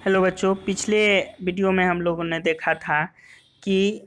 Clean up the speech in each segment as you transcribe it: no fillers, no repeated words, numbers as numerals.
Hello बच्चों, पिछले video में हम लोगों ने देखा था कि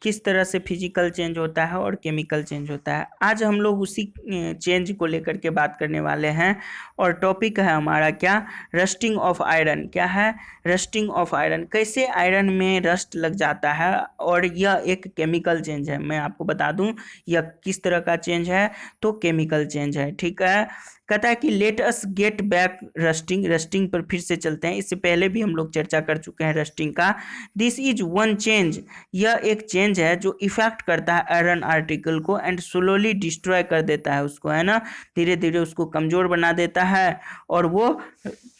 किस तरह से फिजिकल चेंज होता है और केमिकल चेंज होता है। आज हम लोग उसी चेंज को लेकर के बात करने वाले हैं और टॉपिक है हमारा क्या, रस्टिंग ऑफ आयरन। क्या है? Rusting of iron. कैसे आयरन में रस्ट लग जाता है और यह एक केमिकल चेंज है। मैं आपको बता दूं यह किस तरह का चेंज है, तो केमिकल चेंज है। ठीक है। कहता है कि let us get back rusting. Rusting पर फिर से चलते हैं। इससे पहले भी हम लोग चर्चा कर चुके हैं रस्टिंग का। This is one change. यह एक चेंज है जो इफेक्ट करता है आयरन आर्टिकल को एंड स्लोली डिस्ट्रॉय कर देता है उसको, है ना। धीरे धीरे उसको कमजोर बना देता है और वो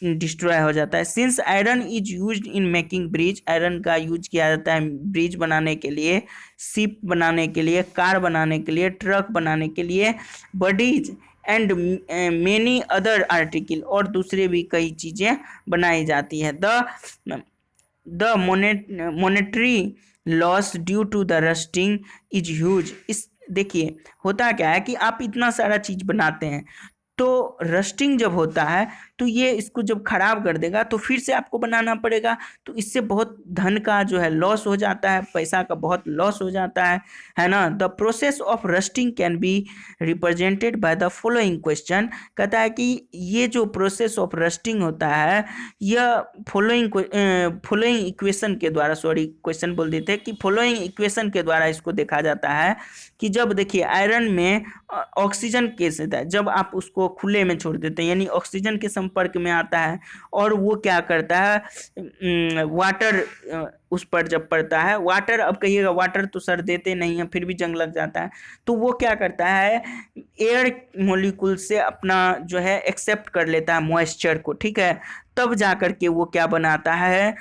डिस्ट्रॉय हो जाता है। Since iron is used in making bridge, iron का यूज किया जाता है ब्रिज बनाने के लिए, शिप बनाने के लिए, कार बनाने के लिए, ट्रक बनाने के लिए, bodies and many other article, और दूसरे भी कई चीज़ें बनाई जाती है। The monetary loss due to the rusting is huge. इस देखिए होता क्या है कि आप इतना सारा चीज़ बनाते हैं तो रस्टिंग जब होता है तो ये इसको जब खराब कर देगा तो फिर से आपको बनाना पड़ेगा। तो इससे बहुत धन का जो है लॉस हो जाता है, पैसा का बहुत लॉस हो जाता है ना। The process of rusting can be represented by the following question. कहता है कि ये जो प्रोसेस ऑफ रस्टिंग होता है यह फॉलोइंग इक्वेशन के द्वारा, सॉरी क्वेश्चन बोल देते हैं कि फॉलोइंग इक्वेशन के द्वारा इसको देखा जाता है कि जब देखिए आयरन में ऑक्सीजन केस होता है, जब आप उसको खुले में छोड़ देते हैं यानी ऑक्सीजन के संपर्क में आता है और वो क्या करता है, वाटर उस पर जब पड़ता है, वाटर, अब कहिएगा वाटर तो सर देते नहीं है फिर भी जंग लग जाता है, तो वो क्या करता है एयर मोलिकुल से अपना जो है एक्सेप्ट कर लेता है मॉइस्चर को। ठीक है। तब जा करके वो क्या बनाता है,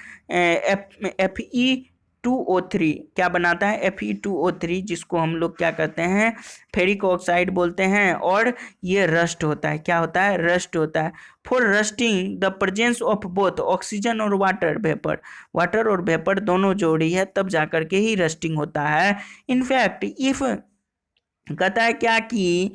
Fe2O3। क्या बनाता है? Fe2O3, जिसको हम लोग क्या कहते हैं, फेरिक ऑक्साइड बोलते हैं। और ये रस्ट होता है। क्या होता है? रस्ट होता है। For rusting the presence of both oxygen और वाटर वेपर, वाटर और वेपर दोनों जोड़ी है तब जा करके ही रस्टिंग होता है। इनफैक्ट इफ, कहता है क्या कि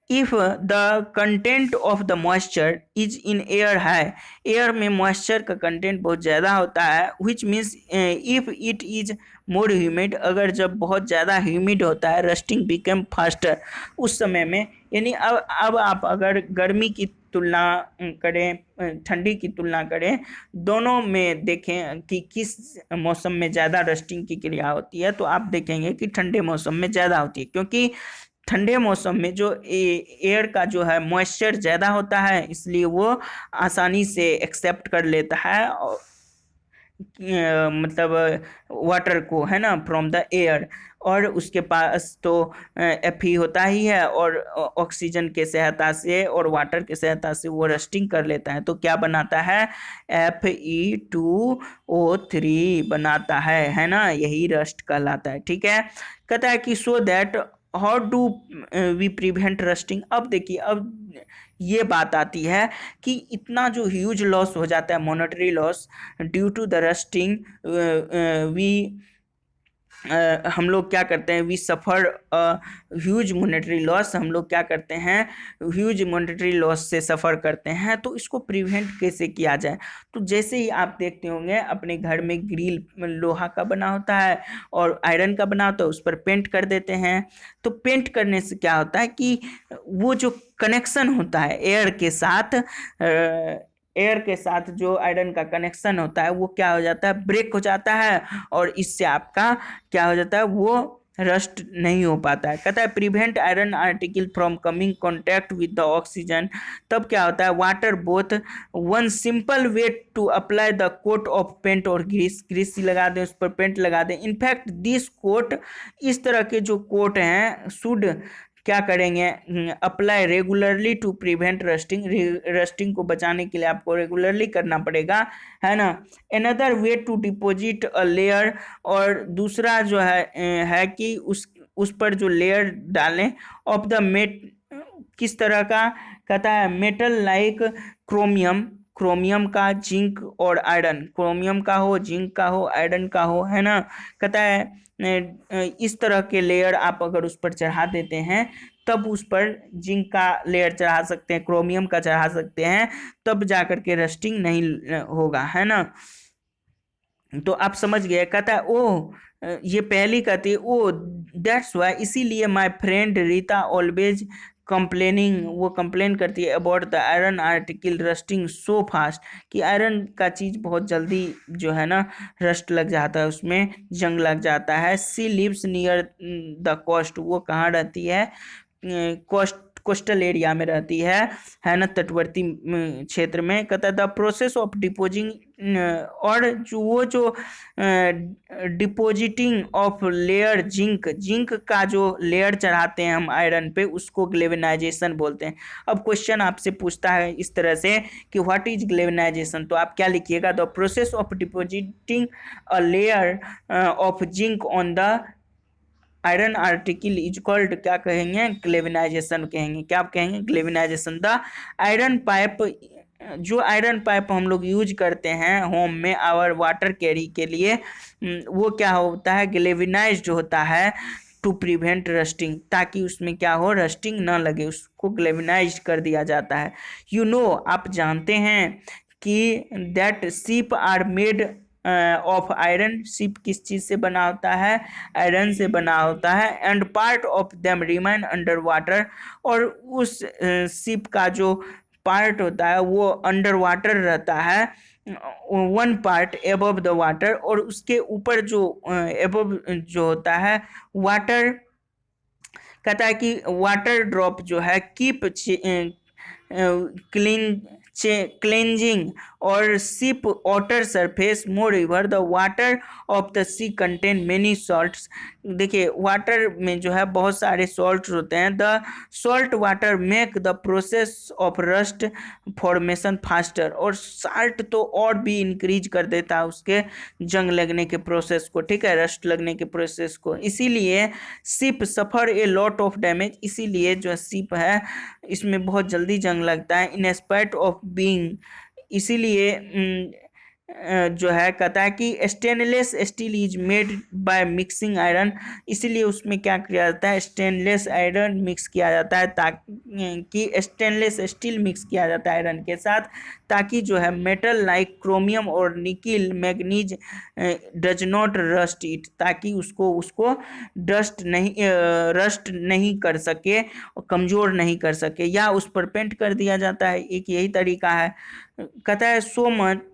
if the content of the moisture is in air high, air में मॉइस्चर का कंटेंट बहुत ज़्यादा होता है, which means if it is more humid, अगर जब बहुत ज़्यादा ह्यूमिड होता है रस्टिंग बिकम फास्टर उस समय में। यानी अब आप अगर गर्मी की तुलना करें, ठंडी की तुलना करें, दोनों में देखें कि किस मौसम में ज़्यादा रस्टिंग की क्रिया होती है, तो आप देखेंगे कि ठंडे मौसम में ज़्यादा होती है, क्योंकि ठंडे मौसम में जो एयर का जो है मॉइस्चर ज़्यादा होता है इसलिए वो आसानी से एक्सेप्ट कर लेता है और मतलब वाटर को, है ना, फ्रॉम द एयर। और उसके पास तो Fe होता ही है और ऑक्सीजन के सहायता से और वाटर के सहायता से वो रस्टिंग कर लेता है। तो क्या बनाता है? Fe2O3 बनाता है ना। यही रस्ट कहलाता है। ठीक है। कहता है कि so that how do we prevent rusting. अब देखिए, अब ये बात आती है कि इतना जो ह्यूज लॉस हो जाता है, monetary loss due to the rusting, we हम लोग क्या करते हैं, we suffer huge monetary loss. हम लोग क्या करते हैं, ह्यूज मॉनेटरी लॉस से सफ़र करते हैं। तो इसको प्रिवेंट कैसे किया जाए? तो जैसे ही आप देखते होंगे अपने घर में ग्रिल लोहा का बना होता है और आयरन का बना होता है, उस पर पेंट कर देते हैं। तो पेंट करने से क्या होता है कि वो जो कनेक्शन होता है एयर के साथ, एयर के साथ जो आयरन का कनेक्शन होता है वो क्या हो जाता है, ब्रेक हो जाता है और इससे आपका क्या हो जाता है, वो रस्ट नहीं हो पाता है। कहता है prevent iron article from coming contact with the oxygen. तब क्या होता है, water both one simple way to apply the coat of paint और ग्रीस, ग्रीस लगा दें, उस पर पेंट लगा दें। इनफैक्ट दिस कोट, इस तरह के जो कोट हैं, शुड क्या करेंगे, apply regularly to prevent rusting. Rusting को बचाने के लिए आपको रेगुलरली करना पड़ेगा, है ना। Another way to deposit a layer, और दूसरा जो है कि उस पर जो लेयर डालें ऑफ द मेट, किस तरह का, कहता है मेटल लाइक क्रोमियम, क्रोमियम का, जिंक और आयरन, क्रोमियम का हो, जिंक का हो, आयरन का हो, है ना। कहता है इस तरह के लेयर आप अगर उस पर चढ़ा देते हैं तब उस पर जिंक का लेयर चढ़ा सकते हैं, क्रोमियम का चढ़ा सकते हैं, तब जा करके रस्टिंग नहीं होगा, है ना। तो आप समझ गए। कहता है ओ ये पहली कहती है ओ दैट्स वाई, इसीलिए my friend Rita always complaining, वो कंप्लेन करती है about the iron article rusting so fast, कि आयरन का चीज़ बहुत जल्दी जो है ना रस्ट लग जाता है, उसमें जंग लग जाता है। She lives near the coast, वो कहाँ रहती है, कोस्ट कोस्टल एरिया में रहती है ना, तटवर्ती क्षेत्र में। कहता है द प्रोसेस ऑफ डिपोजिंग, और जो वो जो depositing of layer zinc, zinc का जो लेयर चढ़ाते हैं हम आयरन पे, उसको ग्लेवेनाइजेशन बोलते हैं। अब क्वेश्चन आपसे पूछता है इस तरह से कि व्हाट इज ग्लेवेनाइजेशन, तो आप क्या लिखिएगा, the process of depositing a layer of zinc on the iron article is called, क्या कहेंगे, ग्लेवेनाइजेशन कहेंगे। क्या आप कहेंगे, ग्लेवेनाइजेशन। द आयरन पाइप, जो आयरन पाइप हम लोग यूज करते हैं होम में आवर वाटर कैरी के लिए, वो क्या होता है, ग्लेवेनाइज्ड होता है टू प्रिवेंट रस्टिंग, ताकि उसमें क्या हो, रस्टिंग ना लगे, उसको ग्लेवेनाइज्ड कर दिया जाता है। यू नो, आप जानते हैं कि that ship are made of iron, ship किस चीज से बना होता है, आयरन से बना होता है। And part of them remain under water, और उस शिप का जो पार्ट होता है वो अंडर वाटर रहता है, one part above the water, और उसके ऊपर जो एबव जो होता है वाटर, कहता है कि वाटर ड्रॉप जो है कीप क्लीन क्लेंजिंग और ship water surface, more river the water of the sea contain many salts. देखिए वाटर में जो है बहुत सारे सॉल्ट होते हैं। The salt water make the process of rust formation faster, और साल्ट तो और भी इंक्रीज कर देता है उसके जंग लगने के प्रोसेस को, ठीक है, रस्ट लगने के प्रोसेस को। इसीलिए ship suffer a lot of damage, इसीलिए जो शिप है इसमें बहुत जल्दी जंग लगता है। इन स्पाइट ऑफ बीइंग, इसीलिए जो है कहता है कि stainless steel is made by mixing iron, इसीलिए उसमें क्या किया जाता है, स्टेनलेस आयरन मिक्स किया जाता है, ताकि स्टेनलेस स्टील मिक्स किया जाता है आयरन के साथ, ताकि जो है मेटल लाइक क्रोमियम और nickel manganese does not rust it, ताकि उसको उसको रस्ट नहीं कर सके और कमज़ोर नहीं कर सके, या उस पर पेंट कर दिया जाता है, एक यही तरीका है। कहता है so much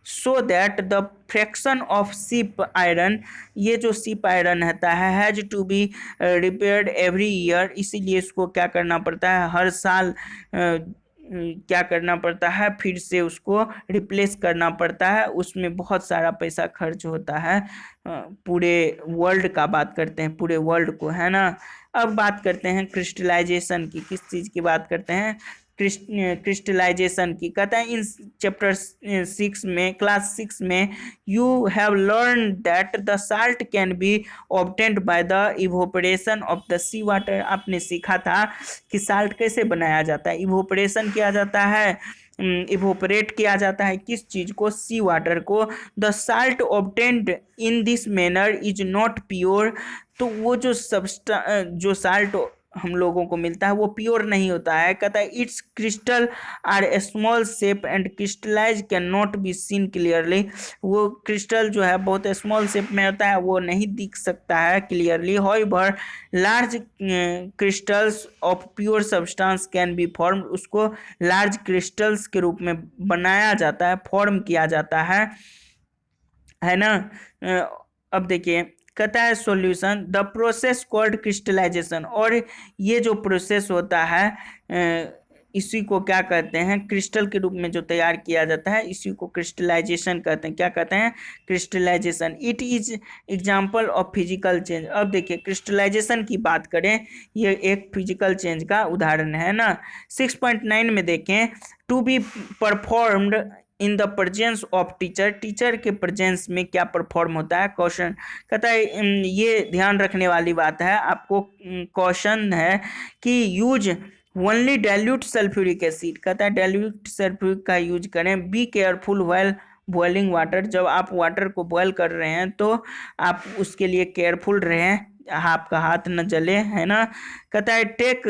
so that the fraction of ship iron, ये जो शिप आयरन रहता है has to be repaired every year, इसीलिए इसको क्या करना पड़ता है, हर साल क्या करना पड़ता है, फिर से उसको रिप्लेस करना पड़ता है, उसमें बहुत सारा पैसा खर्च होता है। पूरे वर्ल्ड का बात करते हैं, पूरे वर्ल्ड को, है ना। अब बात करते हैं क्रिस्टलाइजेशन की, किस चीज़ की बात करते हैं, क्रिस्टलाइजेशन की। कहता है इन चैप्टर 6 में, क्लास 6 में, you have learn that the salt can be obtained by the evaporation of the sea water. आपने सीखा था कि साल्ट कैसे बनाया जाता है, इवोपरेशन किया जाता है, इवोपरेट किया जाता है किस चीज़ को, सी वाटर को। The salt obtained in this manner is not pure, तो वो जो साल्ट हम लोगों को मिलता है वो प्योर नहीं होता है। कहता है it's crystal are small shape and crystallise can not be seen clearly, वो क्रिस्टल जो है बहुत स्मॉल शेप में होता है, वो नहीं दिख सकता है clearly. However large crystals of pure substance can be form, उसको लार्ज क्रिस्टल्स के रूप में बनाया जाता है, फॉर्म किया जाता है ना। अब देखिए कहता है solution the process called crystallisation, और ये जो प्रोसेस होता है इसी को क्या कहते हैं, क्रिस्टल के रूप में जो तैयार किया जाता है इसी को क्रिस्टलाइजेशन कहते हैं। क्या कहते हैं, crystallisation. It is example of physical change. अब देखिए क्रिस्टलाइजेशन की बात करें, ये एक फिजिकल चेंज का उदाहरण है ना। 6.9 में देखें, to be performed in the presence of teacher, teacher के प्रेजेंस में क्या परफॉर्म होता है, क्वेश्चन। कहता है ये ध्यान रखने वाली बात है, आपको क्वेश्चन है कि use only dilute sulphuric acid, कहता है डाइल्यूट सल्फ्यूरिक का यूज करें। Be careful while boiling water, जब आप वाटर को बॉयल कर रहे हैं तो आप उसके लिए केयरफुल रहें, आपका हाथ न जले, है ना। कहता है take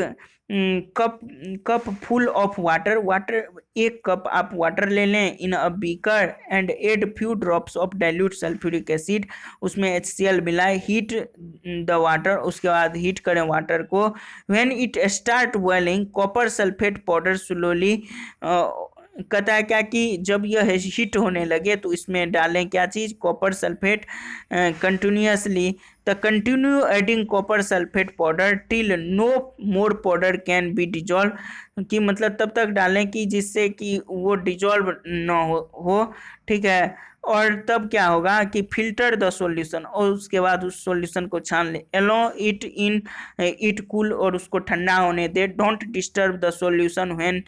cup cup full of water, water 1 cup आप वाटर ले लें in a beaker and add few drops of dilute sulphuric acid, उसमें HCl मिलाए, हीट द वाटर, उसके बाद हीट करें वाटर को। When it start boiling copper sulphate powder slowly, कहता है क्या कि जब यह हीट होने लगे तो इसमें डालें क्या चीज़, copper sulphate continuously, the continue adding copper sulphate powder till no more powder can be dissolve, कि मतलब तब तक डालें कि जिससे कि वो डिजॉल्व ना हो, ठीक है। और तब क्या होगा कि फिल्टर द सॉल्यूशन, और उसके बाद उस सॉल्यूशन को छान ले, allow it in it cool, और उसको ठंडा होने दे, don't disturb the solution when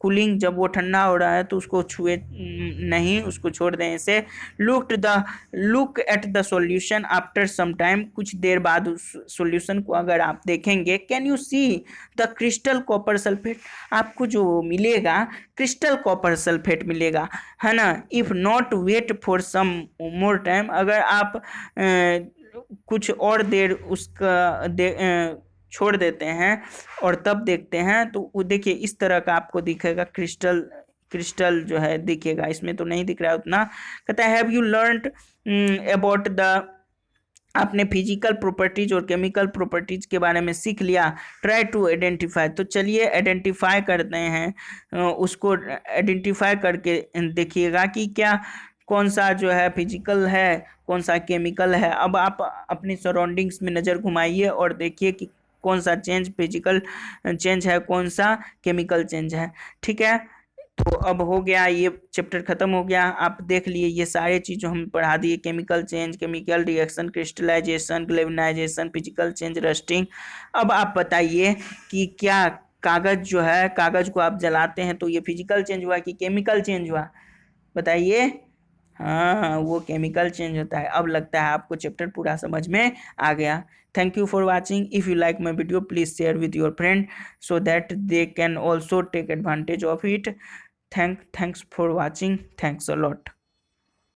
cooling, जब वो ठंडा हो रहा है तो उसको छुए नहीं, उसको छोड़ दें इसे। Look at the solution after some time, कुछ देर बाद उस सॉल्यूशन को अगर आप देखेंगे, can you see the crystal copper sulphate, आपको जो मिलेगा क्रिस्टल कॉपर सल्फेट मिलेगा, है ना। If not wait for some more time, अगर आप कुछ और देर उसका छोड़ देते हैं और तब देखते हैं तो वो देखिए इस तरह का आपको दिखेगा, क्रिस्टल क्रिस्टल जो है दिखेगा, इसमें तो नहीं दिख रहा है उतना। कहता है have you learned about the, आपने फिजिकल प्रॉपर्टीज और केमिकल प्रॉपर्टीज के बारे में सीख लिया, ट्राई टू आइडेंटिफाई, तो चलिए आइडेंटिफाई करते हैं, उसको आइडेंटिफाई करके देखिएगा कि क्या कौन सा जो है फिजिकल है, कौन सा केमिकल है। अब आप अपनी सराउंडिंग्स में नज़र घुमाइए और देखिए कि कौन सा चेंज फिजिकल चेंज है, कौन सा केमिकल चेंज है, ठीक है। तो अब हो गया, ये चैप्टर खत्म हो गया, आप देख लिए ये सारे चीज़ जो हम पढ़ा दिए, chemical change, chemical reaction, crystallisation, galvanisation, physical change, rusting. अब आप बताइए कि क्या कागज़ जो है, कागज़ को आप जलाते हैं तो ये फिजिकल चेंज हुआ कि केमिकल चेंज हुआ, बताइए। हाँ, वो केमिकल चेंज होता है। अब लगता है आपको चैप्टर पूरा समझ में आ गया। Thank you for watching. If you like my video please share with your friend so that they can also take advantage of it. Thanks for watching. Thanks a lot.